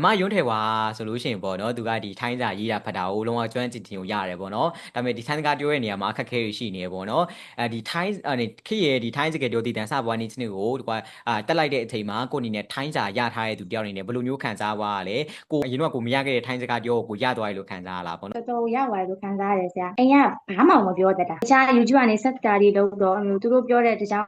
မယွန်းထေဝါဆိုလို့ရှိရင်ပေါ့နော်သူကဒီထိုင်းစာရေးတာဖတ်တာကိုလုံးဝကျွမ်းကျင်တင်ကိုရတယ်ပေါ့နော်ဒါပေမဲ့ဒီထိုင်းစကားပြောတဲ့နေရာမှာအခက်အခဲတွေရှိနေရပေါ့နော်အဲဒီထိုင်းခေရဲ့ဒီထိုင်းစကားပြောတည်တန်စပွားနေချင်းကိုဒီကွာတက်လိုက်တဲ့အချိန်မှာကိုအနေနဲ့ထိုင်းစာရထားတဲ့သူတယောက်အနေနဲ့ဘယ်လိုမျိုးခံစားသွားရလဲကိုအရင်တော့ကိုမရခဲ့တဲ့ထိုင်းစကားပြောကိုရသွားပြီလို့ခံစားရလားပေါ့နော်တော်တော်ရောက်သွားတယ်လို့ခံစားရတယ်ဆရာအိမ်ကဘာမှမပြောတတ်တာတခြား YouTube ကနေဆက်တာတွေလုပ်တော့သူတို့ပြောတဲ့တခြား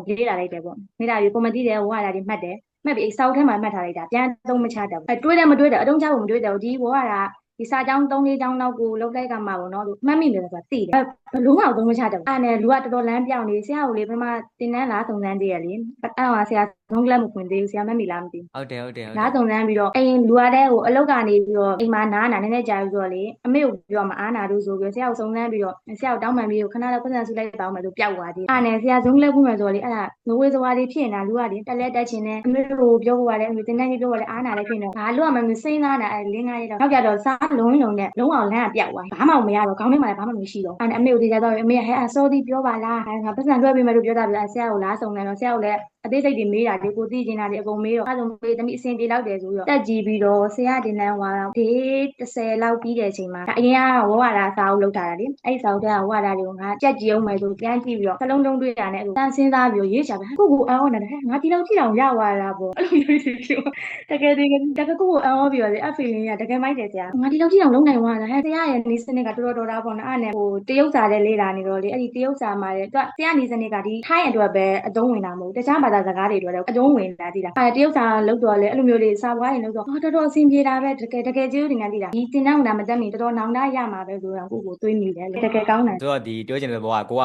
ရေးလာလိုက်တယ်ပေါ့ရေးလာပြီးကွန်မတီတွေဝါလာတွေမှတ်တယ်မှတ်ပြီးစောက်ထဲမှာမှတ်ထားလိုက်တာပြန်သုံးမချတတ်ဘူးတွေးတယ်မတွေးတယ်အတုံးချဖို့မတွေးတယ်ဒီဝါလာဒီစာကြောင်း3 4ကြောင်းလောက်ကိုလောက်လိုက်ကမှာပေါ့နော်မှတ်မိတယ်ဆိုတာသိတယ်ဘလုံးအောင်သုံးမချတတ်ဘူးအဲ့နဲ့လူကတော်တော်လမ်းပြောင်းနေဆရာကိုလေပထမတင်တန်းလားစုံစမ်းသေးရလေအဲ့တော့ဆရာသုံးကလပ်မခွင်သေးဘူးဆရာမှတ်မိလားမသိဘူးလားစုံစမ်းပြီးတော့အိမ်လူရတဲ့ကိုအလောက်ကနေပြီးတော့အိမ်မှာနားနာနည်းနည်းကြာပြီးတော့လေအမေကိုပြောမှာအားနာလို့ဆိုပြီးဆရာကိုစုံစမ်းပြီးတော့ဆရာကိုတောင်းပန်ပြီးတော့ခဏလောက်ပတ်စံဆူလိုက်တောင်းမယ်ဆိုပျောက်သွားသေးအဲ့နဲ့ဆရာဇုံးလက်ခုမယ်ဆိုတော့လေအဲ့ဒါငဝေစဝါတွေဖြစ်နေတာလူကလေတက်လဲတက်ချင်တယ်အမေကိုပြောဖို့ကလည်းတင်တန်းကြီးပြောဖို့လည်းအားနာလည်းဖြစ်နေဘာလို့မှမစိမ့်သားတာအဲ့လင်းကားရတော့နောက်ကြတော့စားလုံးလုံးနဲ့လုံးအောင်လမ်းကပျောက်သွားဘာမှမရတော့ခေါင်းထဲမှာလည်းဘာမှမရှိတော့အဲ့အမေကိုတေချာတော့အမေကဟဲ့အစောဒီပြောပါလားငါပတ်စံလွှဲပေးမယ်လို့ပြောတာပြဆရာကိုလားစုံတယ်တော့ဆရာကိုလည်းအသေးစိတ်တွေမေးတာလေကိုသိချင်တာတွေအကုန်မေးတော့အဲ့ဒါဆိုမေးသမီးအဆင်ပြေလောက်တယ်ဆိုပြီးတော့တက်ကြည့်ပြီးတော့ဆရာတင်တန်းဟွာဒေး30လောက်ပြီးတဲ့အချိန်မှာအရင်ကဝဝရာစာအုပ်လောက်ထားတာလေအဲ့စာအုပ်ထဲကဝဝရာတွေကိုငါကြက်ကြည့်အောင်မယ်ဆိုပြန်ကြည့်ပြီးတော့စလုံးတုံးတွေ့တာနဲ့အဲ့လိုတန်းစဉ်းစားပြီးတော့ရေးချတာကိုကိုအောင်းနေတာငါဒီလောက်ကြည့်အောင်ရသွားတာပေါ့အဲ့လိုမျိုးတွေပြောတကယ်တကယ်ကိုကိုအောင်းပြီးတော့လေအဖေလေးကတကယ်မိုက်တယ်ဆရာငါဒီလောက်ကြည့်အောင်လုံးနိုင်သွားတာဟဲ့ဆရာရဲ့နေစနစ်ကတော်တော်တာပေါ့နော်အဲ့နဲ့ဟိုတရုတ်စာလည်းလေ့လာနေတော့လေအဲ့ဒီတရုတ်စာမှာလေသူကဆရာနေစနစ်ကဒီထိုင်းအတွက်ပဲအသုံးဝင်တာမဟုတ်တခြားဘာသာစကားတွေအတွက်လည်းအသုံးဝင်တာသိလားအဲ့တရုတ်စာလောက်တော့လေအဲ့လိုမျိုးလေးစာပွားရင်လောက်တော့တော်တော်အဆင်ပြေတာပဲတကယ်ကျေးဇူးတင်တယ်သိလားဒီတင်တန်းကမတက်မီတော်တော်နောင်တရမှာပဲဆိုတော့ကိုကိုတွေးမိတယ်လေတကယ်ကောင်းတယ်ဆိုတော့ဒီပြောချင်တဲ့ဘောကကိုက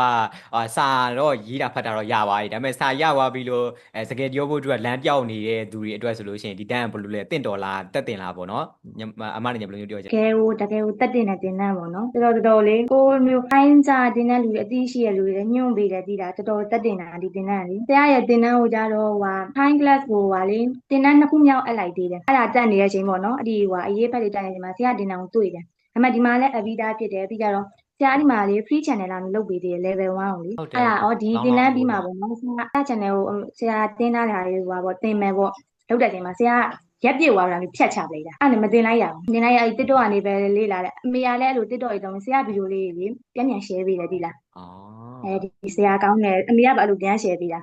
စာတော့ရေးတာဖတ်တာတော့ရပါပြီဒါပေမဲ့စာရသွားပြီလို့စကားပြောဖို့အတွက်လမ်းပြောက်နေတဲ့သူတွေအတွက်ဆိုလို့ရှိရင်ဒီတန်းဘယ်လိုလဲတင့်တော်လားတက်တင်လားပေါ့နော်အမနဲ့ညဘယ်လိုမျိုးပြောချင်တကယ်ကိုတက်တင်တဲ့တင်တန်းပေါ့နော်တော်လေးကိုမျိုးခိုင်းစားတင်တန်းလူတွေအသိရှိရလူတွေညွှန်ပေးတယ်သိလားတော်တော်တက်တင်တာဒီတင်တန်းကလေဆရာရဲ့တင်တန်းကိုကြတော့ဟို high class ကိုဟာလေတင်တန်းနှစ်ခုမြောက်အပ်လိုက်သေးတယ်အဲ့ဒါတက်နေတဲ့အချိန်ပေါ့နော်အဒီဟိုအရေးဖက်လေးတက်နေတဲ့အချိန်မှာဆရာတင်တန်းကိုတွေ့တယ်ဒါပေမဲ့ဒီမှာလည်းအဗီဒါဖြစ်တယ်ပြီးကြတော့ဆရာဒီမှာလေ free channel လာလုပ်ပေးသေးတယ် level 1ကိုလေဟုတ်တယ်အဲ့ဒါဟုတ်တယ်ဒီလောင်းတင်တန်းပြီးလောင်းလို့တယ်မှာပေါ့နော်ဆရာ channel ကိုဆရာတင်ထားတာတွေဟိုပါပေါ့တင်မယ်ပေါ့လုပ်တဲ့အချိန်မှာဆရာရက်ပြည့်သွားတာမျိုးဖြတ်ချပလိုက်တာအဲ့နဲ့မတင်လိုက်ရဘူးတင်လိုက်ရအဲ့ TikTok ကနေပဲလေ့လာတယ်အမေကလည်းအဲ့လို TikTok တွေတုံးဆရာဗီဒီယိုလေးတွေပြန်ပြန် share ပေးတယ်ဒီလားอ๋อအဲဒီဆရာကောင်းတယ်အမေကဘာလို့ပြန် share ပေးတာ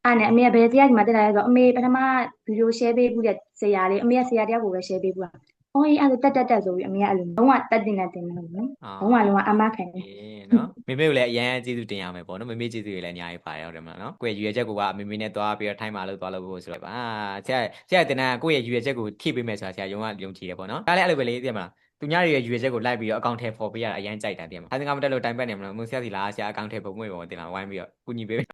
အဲ့နဲ့အမေကဘယ်ဆရာဒီမှာတက်လာလဲဆိုတော့အမေပထမဗီဒီယို share ပေးဘူးတဲ့ဆရာလေးအမေကဆရာတယောက်ကိုပဲ share ပေးဘူးတာအော်အေးအဲ့ဒါတက်ဆိုပြီးအမေကအဲ့လိုလုံးဝတက်တင်တယ်တင်တယ်နော်อ๋อလုံးဝအမခံတယ်အေးเนาะမေမေကိုလည်းအရန်ကျေးဇူးတင်ရမယ်ပေါ့နော်မေမေကျေးဇူးတွေလည်းအများကြီးပါတယ်ဟုတ်တယ်မလားเนาะကိုယ့်ရဲ့ရွေချက်ကိုကမေမေနဲ့သွားပြီးတော့ထိုင်းမှာလို့သွားလို့ဖို့ဆိုတော့ဆရာတင်တာကိုယ့်ရဲ့ရွေချက်ကိုဖြည့်ပေးမယ်ဆိုတာဆရာယုံကြည်တယ်ပေါ့နော်ဒါလည်းအဲ့လိုပဲလေသိရမလားသူများတွေရဲ့ရွေချက်ကိုလိုက်ပြီးတော့အကောင့်ထဲပေါ်ပေးရတာအရန်ကြိုက်တာသိရမလားအဲဒါကမတက်လို့တိုင်ပတ်နေမလားမဆရာစီလားဆရာအကောင့်ထဲပုံမွေပေါ့တင်လားဝိုင်းပြီးတော့ကုညီပေး